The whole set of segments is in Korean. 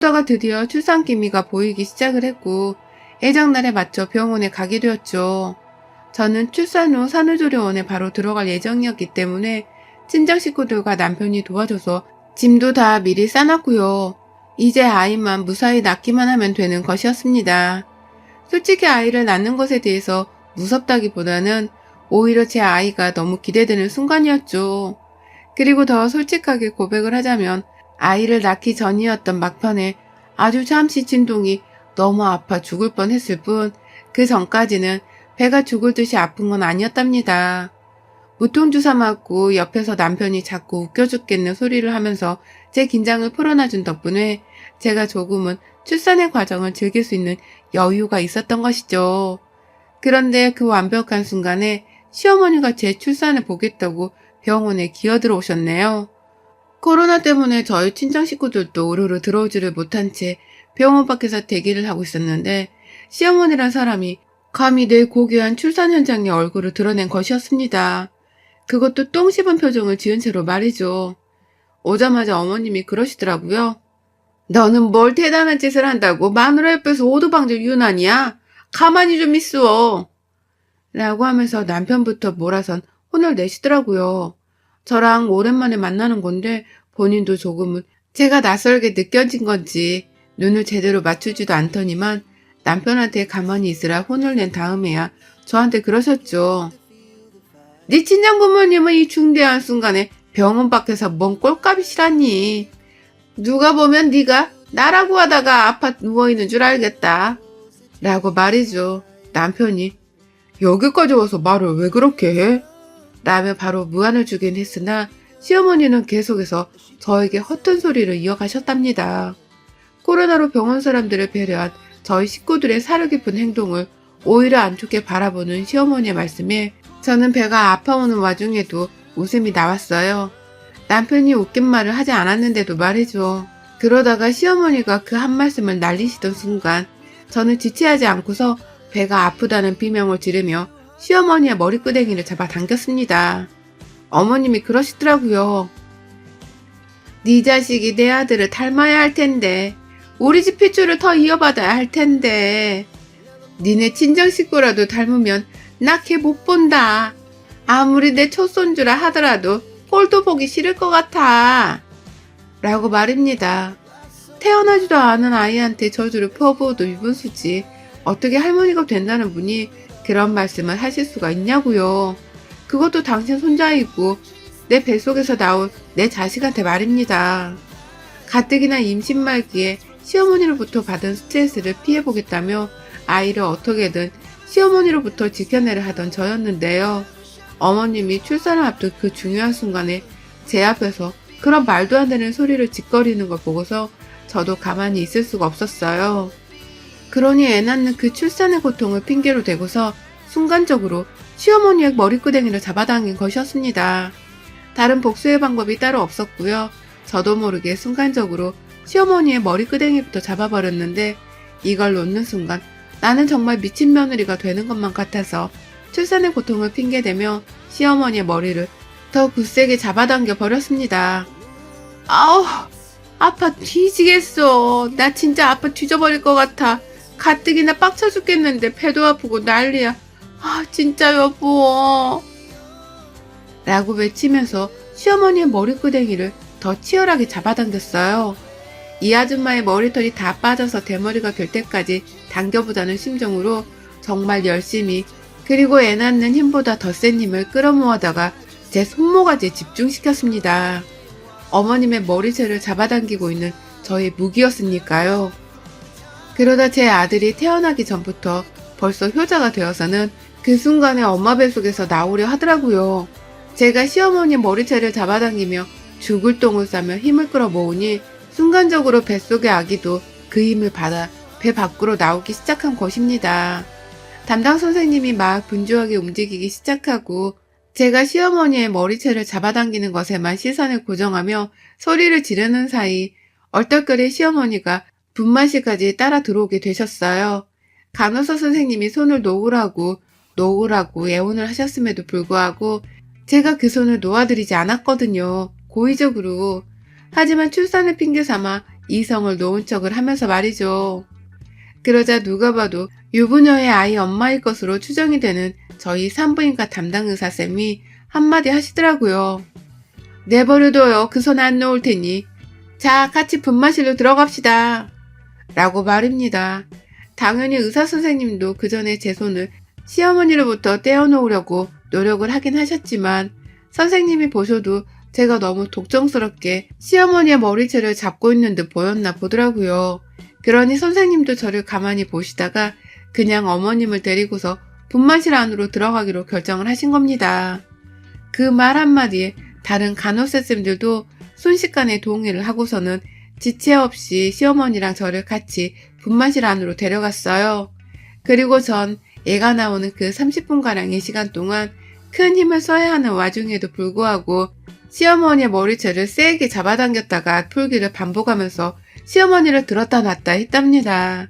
그러다가 드디어 출산 기미가 보이기 시작을 했고 예정날에 맞춰 병원에 가게 되었죠. 저는 출산 후 산후조리원에 바로 들어갈 예정이었기 때문에 친정 식구들과 남편이 도와줘서 짐도 다 미리 싸놨고요. 이제 아이만 무사히 낳기만 하면 되는 것이었습니다. 솔직히 아이를 낳는 것에 대해서 무섭다기보다는 오히려 제 아이가 너무 기대되는 순간이었죠. 그리고 더 솔직하게 고백을 하자면 아이를 낳기 전이었던 막판에 아주 잠시 진동이 너무 아파 죽을 뻔했을 뿐 그 전까지는 배가 죽을 듯이 아픈 건 아니었답니다. 무통주사 맞고 옆에서 남편이 자꾸 웃겨 죽겠는 소리를 하면서 제 긴장을 풀어놔준 덕분에 제가 조금은 출산의 과정을 즐길 수 있는 여유가 있었던 것이죠. 그런데 그 완벽한 순간에 시어머니가 제 출산을 보겠다고 병원에 기어들어 오셨네요. 코로나 때문에 저희 친정 식구들도 우르르 들어오지를 못한 채 병원 밖에서 대기를 하고 있었는데 시어머니란 사람이 감히 내 고귀한 출산 현장의 얼굴을 드러낸 것이었습니다. 그것도 똥 씹은 표정을 지은 채로 말이죠. 오자마자 어머님이 그러시더라고요. 너는 뭘 대단한 짓을 한다고 마누라 옆에서 오두방정 유난이야? 가만히 좀 있어. 라고 하면서 남편부터 몰아선 혼을 내시더라고요. 저랑 오랜만에 만나는 건데 본인도 조금은 제가 낯설게 느껴진 건지 눈을 제대로 맞추지도 않더니만 남편한테 가만히 있으라 혼을 낸 다음에야 저한테 그러셨죠. 네 친정 부모님은 이 중대한 순간에 병원 밖에서 뭔 꼴값이 싫었니? 누가 보면 네가 나라고 하다가 아파 누워있는 줄 알겠다. 라고 말이죠. 남편이 여기까지 와서 말을 왜 그렇게 해? 라며 바로 무안을 주긴 했으나 시어머니는 계속해서 저에게 허튼 소리를 이어가셨답니다. 코로나로 병원 사람들을 배려한 저희 식구들의 사려 깊은 행동을 오히려 안 좋게 바라보는 시어머니의 말씀에 저는 배가 아파오는 와중에도 웃음이 나왔어요. 남편이 웃긴 말을 하지 않았는데도 말이죠. 그러다가 시어머니가 그 한 말씀을 날리시던 순간 저는 지체하지 않고서 배가 아프다는 비명을 지르며 시어머니의 머리끄댕이를 잡아 당겼습니다. 어머님이 그러시더라고요. 네 자식이 내 아들을 닮아야 할 텐데 우리 집 핏줄을 더 이어받아야 할 텐데 니네 친정 식구라도 닮으면 나 걔 못 본다. 아무리 내 초손주라 하더라도 꼴도 보기 싫을 것 같아. 라고 말입니다. 태어나지도 않은 아이한테 저주를 퍼부어도 유분수지 어떻게 할머니가 된다는 분이 그런 말씀을 하실 수가 있냐고요. 그것도 당신 손자이고 내 뱃속에서 나온 내 자식한테 말입니다. 가뜩이나 임신 말기에 시어머니로부터 받은 스트레스를 피해보겠다며 아이를 어떻게든 시어머니로부터 지켜내려 하던 저였는데요. 어머님이 출산을 앞둔 그 중요한 순간에 제 앞에서 그런 말도 안 되는 소리를 짓거리는 걸 보고서 저도 가만히 있을 수가 없었어요. 그러니 애 낳는 그 출산의 고통을 핑계로 대고서 순간적으로 시어머니의 머리끄댕이를 잡아당긴 것이었습니다. 다른 복수의 방법이 따로 없었고요. 저도 모르게 순간적으로 시어머니의 머리끄댕이부터 잡아버렸는데 이걸 놓는 순간 나는 정말 미친 며느리가 되는 것만 같아서 출산의 고통을 핑계대며 시어머니의 머리를 더 굳세게 잡아당겨 버렸습니다. 아우, 아파 뒤지겠어. 나 진짜 아파 뒤져버릴 것 같아. 가뜩이나 빡쳐 죽겠는데 배도 아프고 난리야. 아, 진짜 여보. 라고 외치면서 시어머니의 머리끄댕이를 더 치열하게 잡아당겼어요. 이 아줌마의 머리털이 다 빠져서 대머리가 될 때까지 당겨보자는 심정으로 정말 열심히 그리고 애 낳는 힘보다 더 센 힘을 끌어모아다가 제 손모가지에 집중시켰습니다. 어머님의 머리채를 잡아당기고 있는 저의 무기였으니까요. 그러다 제 아들이 태어나기 전부터 벌써 효자가 되어서는 그 순간에 엄마 뱃속에서 나오려 하더라고요. 제가 시어머니 머리채를 잡아당기며 죽을 똥을 싸며 힘을 끌어모으니 순간적으로 뱃속의 아기도 그 힘을 받아 배 밖으로 나오기 시작한 것입니다. 담당 선생님이 막 분주하게 움직이기 시작하고 제가 시어머니의 머리채를 잡아당기는 것에만 시선을 고정하며 소리를 지르는 사이 얼떨결에 시어머니가 분만실까지 따라 들어오게 되셨어요. 간호사 선생님이 손을 놓으라고 애원을 하셨음에도 불구하고 제가 그 손을 놓아드리지 않았거든요. 고의적으로. 하지만 출산을 핑계 삼아 이성을 놓은 척을 하면서 말이죠. 그러자 누가 봐도 유부녀의 아이 엄마일 것으로 추정이 되는 저희 산부인과 담당 의사쌤이 한마디 하시더라고요. 내버려둬요. 그 손 안 놓을 테니. 자, 같이 분만실로 들어갑시다. 라고 말입니다. 당연히 의사 선생님도 그 전에 제 손을 시어머니로부터 떼어놓으려고 노력을 하긴 하셨지만 선생님이 보셔도 제가 너무 독정스럽게 시어머니의 머리채를 잡고 있는 듯 보였나 보더라고요. 그러니 선생님도 저를 가만히 보시다가 그냥 어머님을 데리고서 분만실 안으로 들어가기로 결정을 하신 겁니다. 그 말 한마디에 다른 간호사쌤들도 순식간에 동의를 하고서는 지체 없이 시어머니랑 저를 같이 분만실 안으로 데려갔어요. 그리고 전 애가 나오는 그 30분가량의 시간 동안 큰 힘을 써야 하는 와중에도 불구하고 시어머니의 머리채를 세게 잡아당겼다가 풀기를 반복하면서 시어머니를 들었다 놨다 했답니다.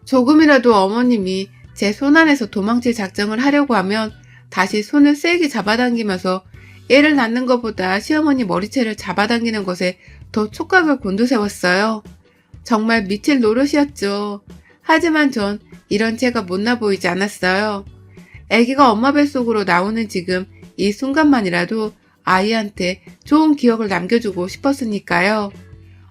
조금이라도 어머님이 제 손 안에서 도망칠 작정을 하려고 하면 다시 손을 세게 잡아당기면서 애를 낳는 것보다 시어머니 머리채를 잡아당기는 것에 더 촉각을 곤두세웠어요. 정말 미칠 노릇이었죠. 하지만 전 이런 채가 못나 보이지 않았어요. 아기가 엄마 뱃속으로 나오는 지금 이 순간만이라도 아이한테 좋은 기억을 남겨주고 싶었으니까요.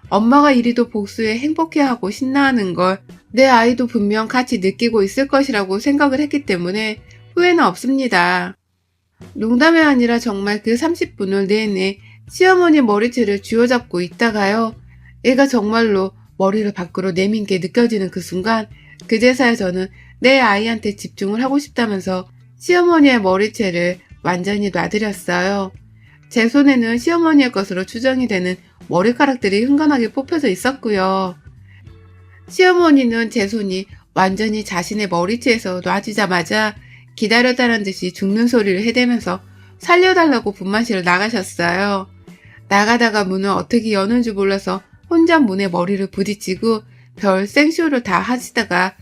엄마가 이리도 복수에 행복해하고 신나하는 걸 내 아이도 분명 같이 느끼고 있을 것이라고 생각을 했기 때문에 후회는 없습니다. 농담이 아니라 정말 그 30분을 내내 시어머니 머리채를 쥐어잡고 있다가요. 애가 정말로 머리를 밖으로 내민 게 느껴지는 그 순간 그제서야 저는 내 아이한테 집중을 하고 싶다면서 시어머니의 머리채를 완전히 놔드렸어요. 제 손에는 시어머니의 것으로 추정이 되는 머리카락들이 흥건하게 뽑혀져 있었고요. 시어머니는 제 손이 완전히 자신의 머리채에서 놔지자마자 기다렸다는 듯이 죽는 소리를 해대면서 살려달라고 분만실을 나가셨어요. 나가다가 문을 어떻게 여는 줄 몰라서 혼자 문에 머리를 부딪히고 별 생쇼를 다 하시다가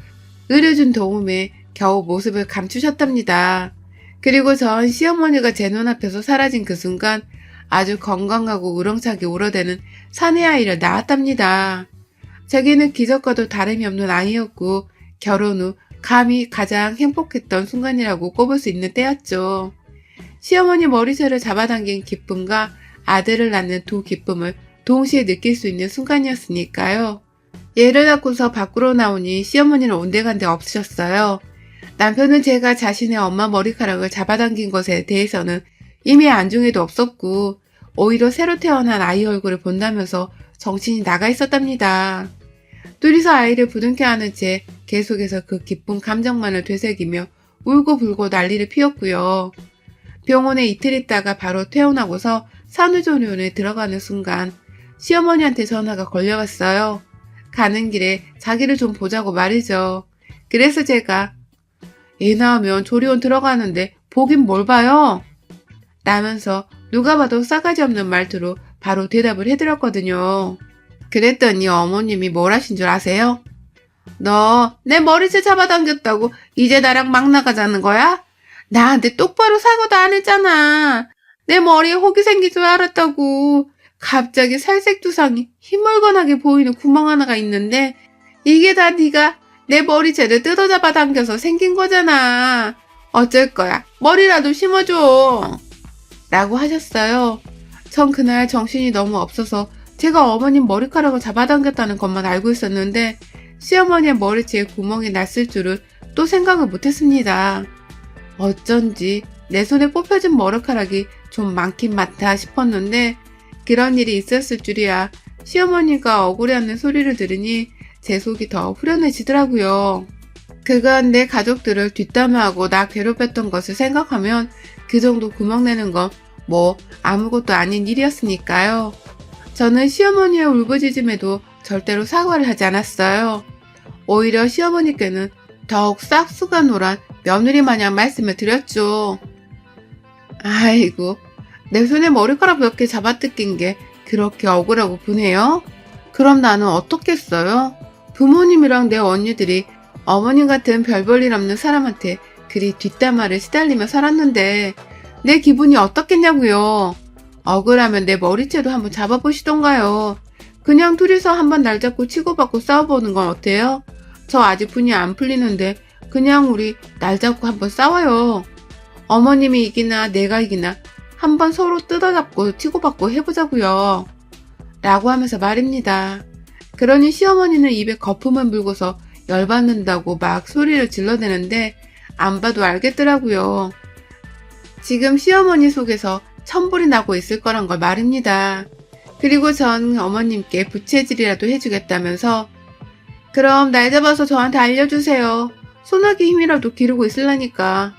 의료진 도움에 겨우 모습을 감추셨답니다. 그리고 전 시어머니가 제 눈앞에서 사라진 그 순간 아주 건강하고 우렁차게 울어대는 사내 아이를 낳았답니다. 제게는 기적과도 다름이 없는 아이였고 결혼 후 감히 가장 행복했던 순간이라고 꼽을 수 있는 때였죠. 시어머니 머리채를 잡아당긴 기쁨과 아들을 낳는 두 기쁨을 동시에 느낄 수 있는 순간이었으니까요. 얘를 낳고서 밖으로 나오니 시어머니는 온데간데 없으셨어요. 남편은 제가 자신의 엄마 머리카락을 잡아당긴 것에 대해서는 이미 안중에도 없었고 오히려 새로 태어난 아이 얼굴을 본다면서 정신이 나가 있었답니다. 둘이서 아이를 부둥켜 안은 채 계속해서 그 기쁜 감정만을 되새기며 울고불고 난리를 피웠고요. 병원에 이틀 있다가 바로 퇴원하고서 산후조리원에 들어가는 순간 시어머니한테 전화가 걸려왔어요. 가는 길에 자기를 좀 보자고 말이죠. 그래서 제가 애 낳으면 조리원 들어가는데 보긴 뭘 봐요? 라면서 누가 봐도 싸가지 없는 말투로 바로 대답을 해드렸거든요. 그랬더니 어머님이 뭘 하신 줄 아세요? 너 내 머리채 잡아당겼다고 이제 나랑 막 나가자는 거야? 나한테 똑바로 사과도 안 했잖아. 내 머리에 혹이 생길 줄 알았다고. 갑자기 살색 두상이 희물건하게 보이는 구멍 하나가 있는데 이게 다 네가 내 머리채를 뜯어잡아 당겨서 생긴 거잖아. 어쩔 거야. 머리라도 심어줘. 라고 하셨어요. 전 그날 정신이 너무 없어서 제가 어머님 머리카락을 잡아당겼다는 것만 알고 있었는데 시어머니의 머리채에 구멍이 났을 줄은 또 생각을 못했습니다. 어쩐지 내 손에 뽑혀진 머리카락이 좀 많긴 많다 싶었는데 그런 일이 있었을 줄이야. 시어머니가 억울해하는 소리를 들으니 제 속이 더 후련해지더라고요. 그간 내 가족들을 뒷담화하고 나 괴롭혔던 것을 생각하면 그 정도 구멍 내는 건 뭐 아무것도 아닌 일이었으니까요. 저는 시어머니의 울부짖음에도 절대로 사과를 하지 않았어요. 오히려 시어머니께는 더욱 싹수가 노란 며느리 마냥 말씀을 드렸죠. 아이고, 내 손에 머리카락 몇 개 잡아뜯긴 게 그렇게 억울하고 분해요? 그럼 나는 어떻겠어요? 부모님이랑 내 언니들이 어머님 같은 별 볼 일 없는 사람한테 그리 뒷담화를 시달리며 살았는데 내 기분이 어떻겠냐고요. 억울하면 내 머리채도 한번 잡아보시던가요. 그냥 둘이서 한번 날 잡고 치고받고 싸워보는 건 어때요? 저 아직 분이 안 풀리는데 그냥 우리 날 잡고 한번 싸워요. 어머님이 이기나 내가 이기나 한번 서로 뜯어잡고 치고받고 해보자고요. 라고 하면서 말입니다. 그러니 시어머니는 입에 거품을 물고서 열받는다고 막 소리를 질러대는데 안 봐도 알겠더라고요. 지금 시어머니 속에서 천불이 나고 있을 거란 걸 말입니다. 그리고 전 어머님께 부채질이라도 해주겠다면서 그럼 날 잡아서 저한테 알려주세요. 소나기 힘이라도 기르고 있으려니까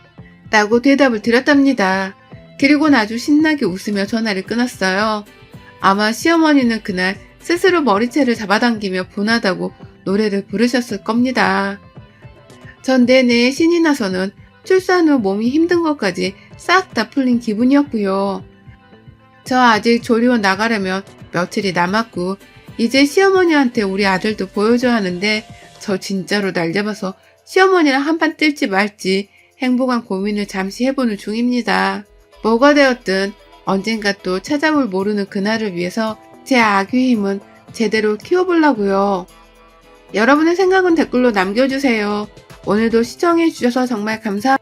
라고 대답을 드렸답니다. 그리고 아주 신나게 웃으며 전화를 끊었어요. 아마 시어머니는 그날 스스로 머리채를 잡아당기며 분하다고 노래를 부르셨을 겁니다. 전 내내 신이 나서는 출산 후 몸이 힘든 것까지 싹 다 풀린 기분이었고요. 저 아직 조리원 나가려면 며칠이 남았고 이제 시어머니한테 우리 아들도 보여줘야 하는데 저 진짜로 날 잡아서 시어머니랑 한판 뜰지 말지 행복한 고민을 잠시 해보는 중입니다. 뭐가 되었든 언젠가 또 찾아올 모르는 그날을 위해서 제 아귀 힘은 제대로 키워보려고요. 여러분의 생각은 댓글로 남겨주세요. 오늘도 시청해주셔서 정말 감사합니다.